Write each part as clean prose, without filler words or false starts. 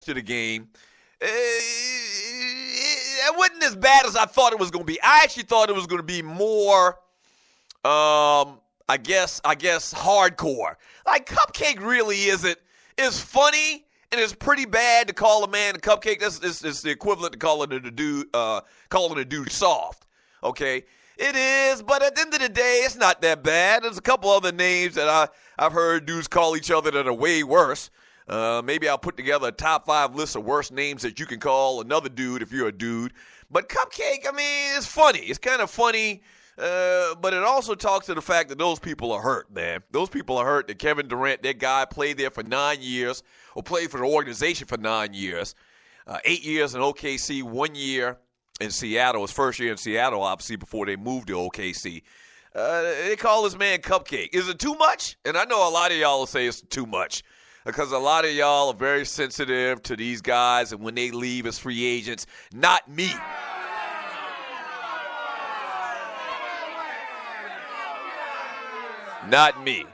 to the game. It wasn't as bad as I thought it was going to be. I actually thought it was going to be more, I guess hardcore. Like, Cupcake really isn't. It's funny and it's pretty bad to call a man a cupcake. It's the equivalent to calling a dude soft. Okay, it is. But at the end of the day, it's not that bad. There's a couple other names that I've heard dudes call each other that are way worse. Maybe I'll put together a top 5 list of worst names that you can call another dude if you're a dude. But Cupcake, I mean, it's funny. It's kind of funny. But it also talks to the fact that those people are hurt, man. Those people are hurt that Kevin Durant, that guy, played there for 9 years, or played for the organization for 9 years. 8 years in OKC, 1 year in Seattle. His first year in Seattle, obviously, before they moved to OKC. They call this man Cupcake. Is it too much? And I know a lot of y'all will say it's too much, because a lot of y'all are very sensitive to these guys, and when they leave as free agents, not me. Not me.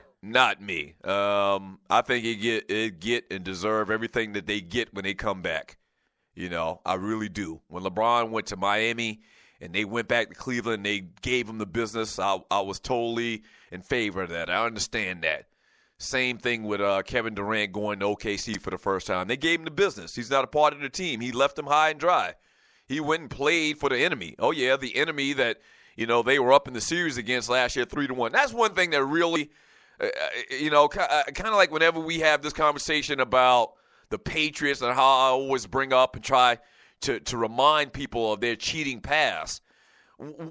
I think it get and deserve everything that they get when they come back. You know, I really do. When LeBron went to Miami and they went back to Cleveland, they gave him the business. I was totally in favor of that. I understand that. Same thing with Kevin Durant going to OKC for the first time. They gave him the business. He's not a part of the team. He left them high and dry. He went and played for the enemy. Oh, yeah, the enemy that, you know, they were up in the series against last year 3-1. That's one thing that really, kind of like whenever we have this conversation about the Patriots and how I always bring up and try to remind people of their cheating past.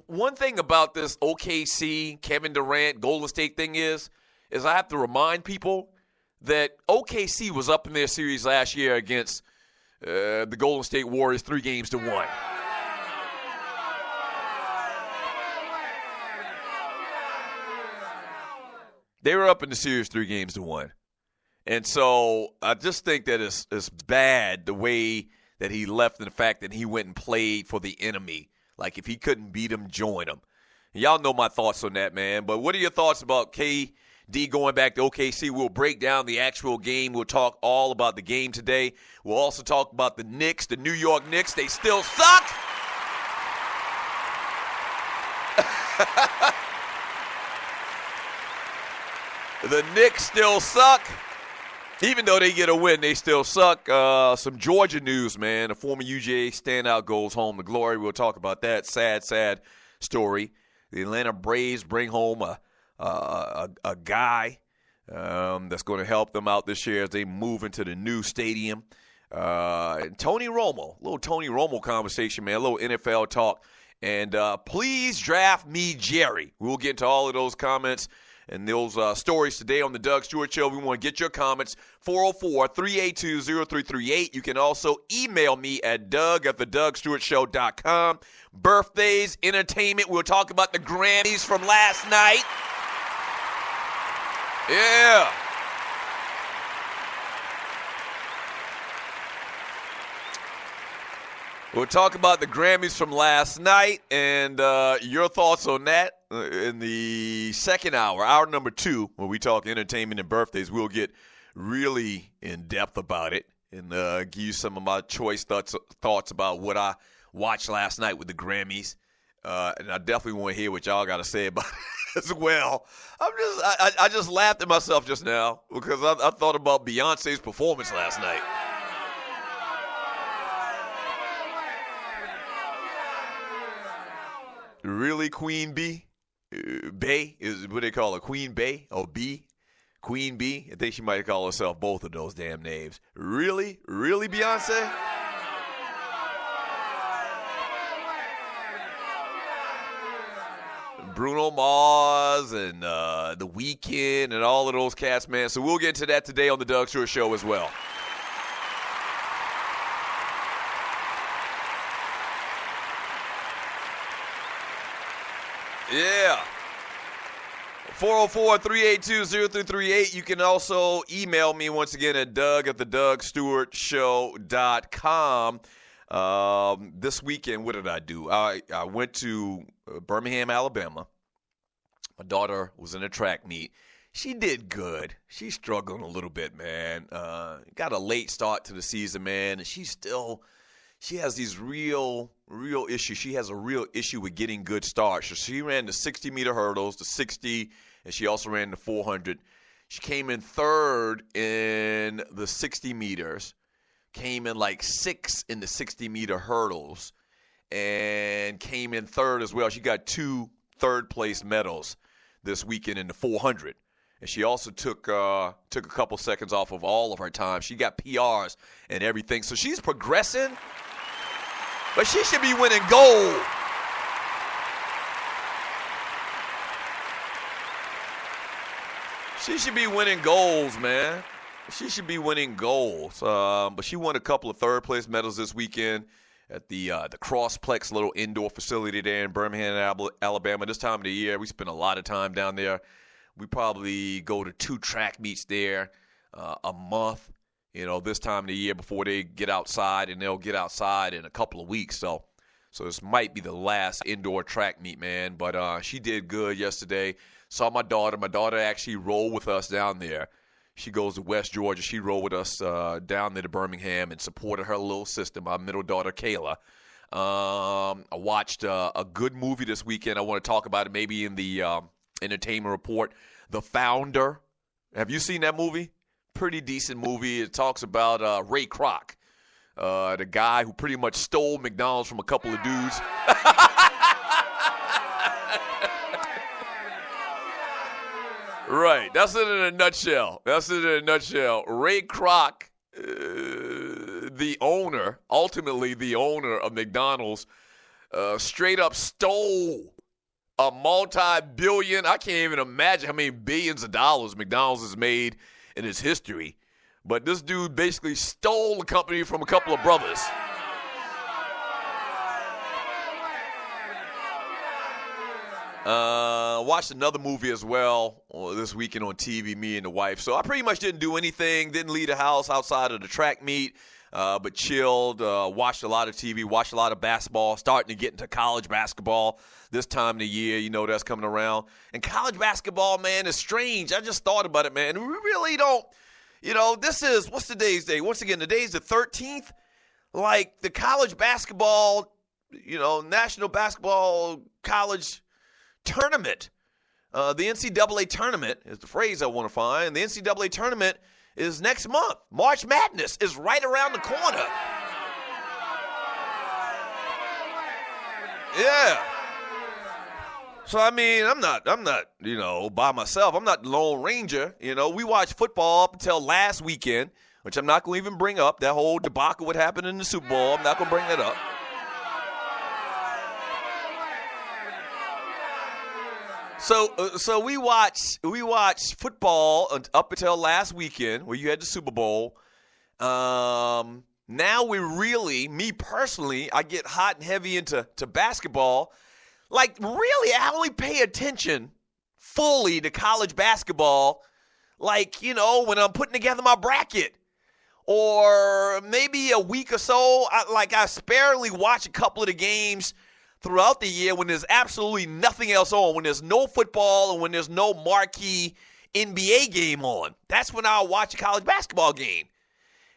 One thing about this OKC, Kevin Durant, Golden State thing is I have to remind people that OKC was up in their series last year against the Golden State Warriors 3-1. They were up in the series 3-1. And so I just think that it's bad the way that he left and the fact that he went and played for the enemy. Like, if he couldn't beat him, join him. Y'all know my thoughts on that, man. But what are your thoughts about KD going back to OKC? We'll break down the actual game. We'll talk all about the game today. We'll also talk about the Knicks, the New York Knicks. They still suck. The Knicks still suck. Even though they get a win, they still suck. Some Georgia news, man. A former UGA standout goes home to glory. We'll talk about that sad story. The Atlanta Braves bring home a guy that's going to help them out this year as they move into the new stadium. Tony Romo, a little Tony Romo conversation, man, a little NFL talk. And please draft me, Jerry. We'll get into all of those comments and those stories today on the Doug Stewart Show. We want to get your comments, 404-382-0338. You can also email me at doug@thedougstewartshow.com. Birthdays, entertainment. We'll talk about the Grammys from last night. Yeah. We'll talk about the Grammys from last night and your thoughts on that in the second hour, hour number 2, when we talk entertainment and birthdays. We'll get really in-depth about it and give you some of my choice thoughts about what I watched last night with the Grammys. And I definitely want to hear what y'all got to say about it as well. I just laughed at myself just now because I thought about Beyonce's performance last night. Really, Queen Bee? Bey is what they call her, Queen Bey or B? Queen Bee? I think she might call herself both of those damn names. Really? Really, Beyonce? Bruno Mars and The Weeknd and all of those cats, man. So we'll get to that today on the Doug Stewart Show as well. Yeah. 404-382-0338. You can also email me once again at doug@thedougstewartshow.com. This weekend, what did I do? I went to Birmingham, Alabama. My daughter was in a track meet. She did good. She's struggling a little bit, man. Got a late start to the season, man, and she has these real issues. She has a real issue with getting good starts. So she ran the 60-meter hurdles, the 60, and she also ran the 400. She came in third in the 60 meters, came in like 6th in the 60-meter hurdles, and came in third as well. She got 2 third-place medals this weekend in the 400. And she also took a couple seconds off of all of her time. She got PRs and everything. So she's progressing, but she should be winning gold. She should be winning golds, man. She should be winning golds. But she won a couple of third-place medals this weekend at the Crossplex little indoor facility there in Birmingham, Alabama. This time of the year, we spend a lot of time down there. We probably go to 2 track meets there a month, this time of the year before they get outside, and they'll get outside in a couple of weeks. So this might be the last indoor track meet, man. But she did good yesterday. Saw my daughter. My daughter actually rolled with us down there. She goes to West Georgia. She rolled with us down there to Birmingham and supported her little sister, my middle daughter, Kayla. I watched a good movie this weekend. I want to talk about it maybe in the Entertainment Report. The Founder. Have you seen that movie? Pretty decent movie. It talks about Ray Kroc, the guy who pretty much stole McDonald's from a couple of dudes. Right. That's it in a nutshell. Ray Kroc, ultimately the owner of McDonald's, straight up stole a multi-billion, I can't even imagine how many billions of dollars McDonald's has made in its history. But this dude basically stole the company from a couple of brothers. Watched another movie as well this weekend on TV, me and the wife. So I pretty much didn't do anything, didn't leave the house outside of the track meet, but chilled, watched a lot of TV, watched a lot of basketball, starting to get into college basketball this time of the year, that's coming around. And college basketball, man, is strange. I just thought about it, man. We really don't, this is, what's today's day? Once again, today's the 13th. Like, the college basketball, National Basketball College Tournament. The NCAA tournament is the phrase I want to find. The NCAA tournament is next month. March Madness is right around the corner. Yeah. So, I mean, I'm not, by myself. I'm not the Lone Ranger. We watched football up until last weekend, which I'm not going to even bring up. That whole debacle what happened in the Super Bowl. I'm not going to bring that up. So we watched football up until last weekend where you had the Super Bowl. Now me personally, I get hot and heavy into basketball. Like, really, I only pay attention fully to college basketball, like, when I'm putting together my bracket. Or maybe a week or so, I sparingly watch a couple of the games throughout the year when there's absolutely nothing else on, when there's no football and when there's no marquee NBA game on. That's when I'll watch a college basketball game.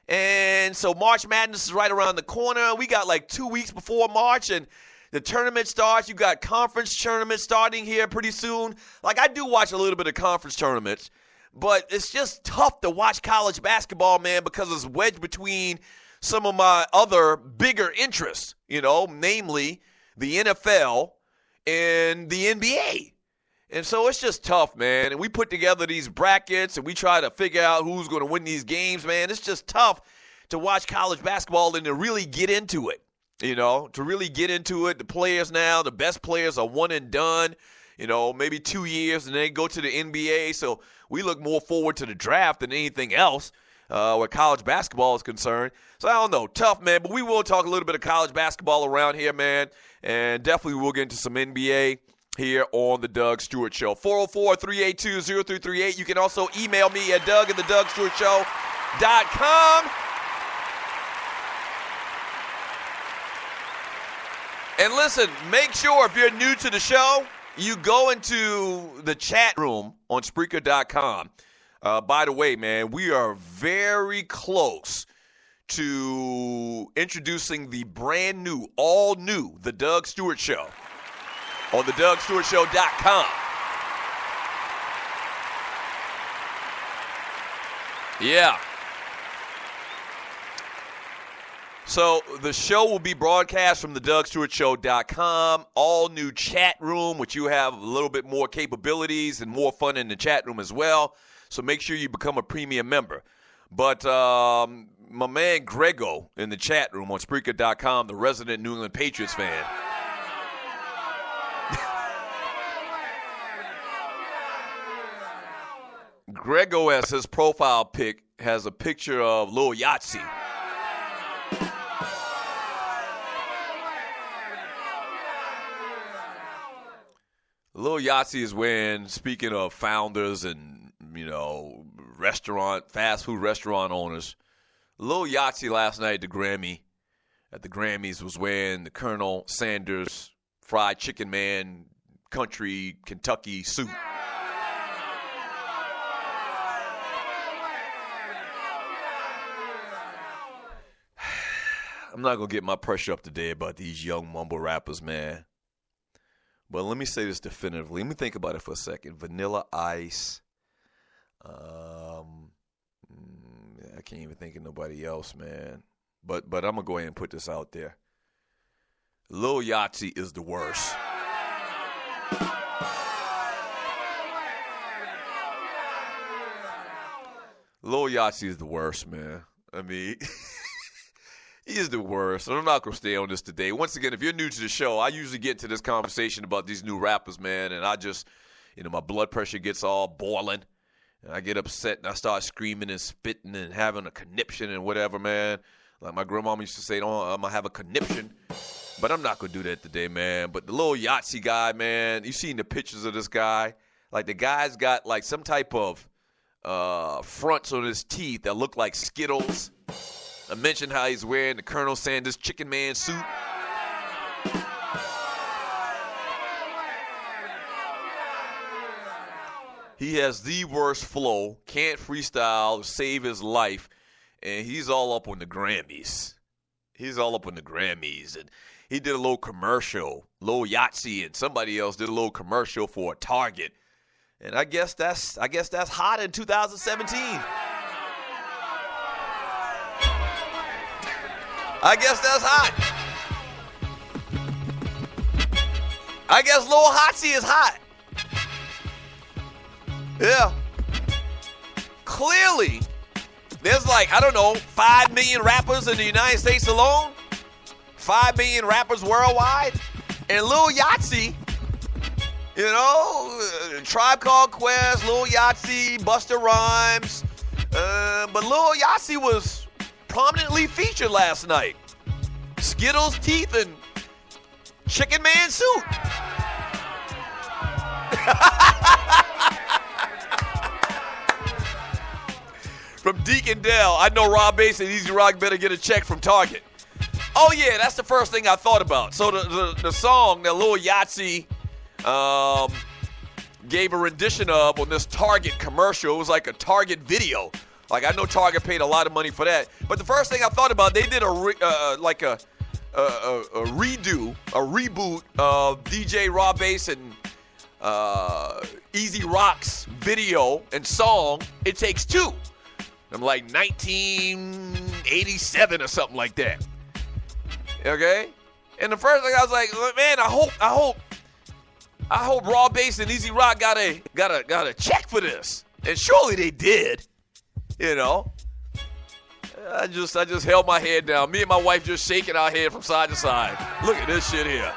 And so March Madness is right around the corner. We got like 2 weeks before March, and the tournament starts. You got conference tournaments starting here pretty soon. Like, I do watch a little bit of conference tournaments, but it's just tough to watch college basketball, man, because it's wedged between some of my other bigger interests, namely the NFL and the NBA. And so it's just tough, man. And we put together these brackets and we try to figure out who's going to win these games, man. It's just tough to watch college basketball and to really get into it, to really get into it. The players now, the best players are one and done, maybe 2 years and then go to the NBA. So we look more forward to the draft than anything else where college basketball is concerned. So I don't know, tough, man. But we will talk a little bit of college basketball around here, man. And definitely we'll get into some NBA here on the Doug Stewart Show. 404-382-0338. You can also email me at doug@thedougstewartshow.com. And listen, make sure if you're new to the show, you go into the chat room on Spreaker.com. By the way, man, we are very close to introducing the brand new, all new, The Doug Stewart Show on thedougstewartshow.com. Yeah. So the show will be broadcast from thedougstewartshow.com. All new chat room, which you have a little bit more capabilities and more fun in the chat room as well. So make sure you become a premium member. But my man Grego in the chat room on Spreaker.com, the resident New England Patriots fan. Grego, as his profile pic, has a picture of Lil Yachty. Lil Yachty is when, speaking of founders and, fast food restaurant owners, Lil Yachty last night at the Grammys was wearing the Colonel Sanders Fried Chicken Man Country Kentucky suit. I'm not going to get my pressure up today about these young mumble rappers, man. But let me say this definitively. Let me think about it for a second. Vanilla Ice. I can't even think of nobody else, man. But I'm going to go ahead and put this out there. Lil Yachty is the worst. Lil Yachty is the worst, man. I mean... He is the worst. I'm not going to stay on this today. Once again, if you're new to the show, I usually get into this conversation about these new rappers, man, and I just, my blood pressure gets all boiling, and I get upset, and I start screaming and spitting and having a conniption and whatever, man. Like my grandmama used to say, I'm going to have a conniption, but I'm not going to do that today, man. But the Lil Yachty guy, man, you seen the pictures of this guy? Like the guy's got like some type of fronts on his teeth that look like Skittles. I mentioned how he's wearing the Colonel Sanders Chicken Man suit. He has the worst flow, can't freestyle, save his life, and he's all up on the Grammys. And he did a little commercial. Lil Yachty and somebody else did a little commercial for Target. And I guess that's hot in 2017. I guess that's hot. I guess Lil Hotzy is hot. Yeah. Clearly, there's 5 million rappers in the United States alone. 5 million rappers worldwide. And Lil Yachty, Tribe Called Quest, Lil Yachty, Busta Rhymes. But Lil Yachty was prominently featured last night. Skittles teeth and Chicken Man suit. From Deacon Dell, I know Rob Bass and Easy Rock better get a check from Target. Oh yeah, that's the first thing I thought about. So the song that Lil Yachty gave a rendition of on this Target commercial, it was like a Target video. Like, I know Target paid a lot of money for that. But the first thing I thought about, they did a reboot of DJ Rob Bass and Easy Rock's video and song, It Takes Two. I'm like 1987 or something like that. Okay? And the first thing I was like, man, I hope Rob Bass and Easy Rock got a check for this. And surely they did. I just held my head down. Me and my wife just shaking our head from side to side. Look at this shit here.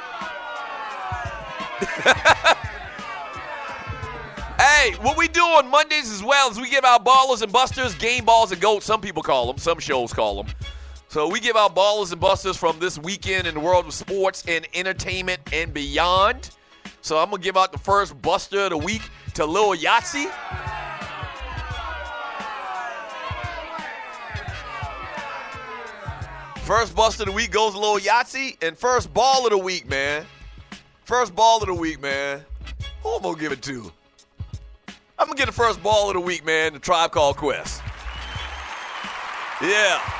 Hey, what we do on Mondays as well is we give out Ballas and Bustas, game balls and goats, some people call them, some shows call them. So we give out Ballas and Bustas from this weekend in the world of sports and entertainment and beyond. So I'm going to give out the first Buster of the week to Lil Yachty. First Buster of the week goes to Lil Yachty. And first ball of the week, man. Who I'm going to give it to? I'm going to get the first ball of the week, man. The Tribe Called Quest. Yeah.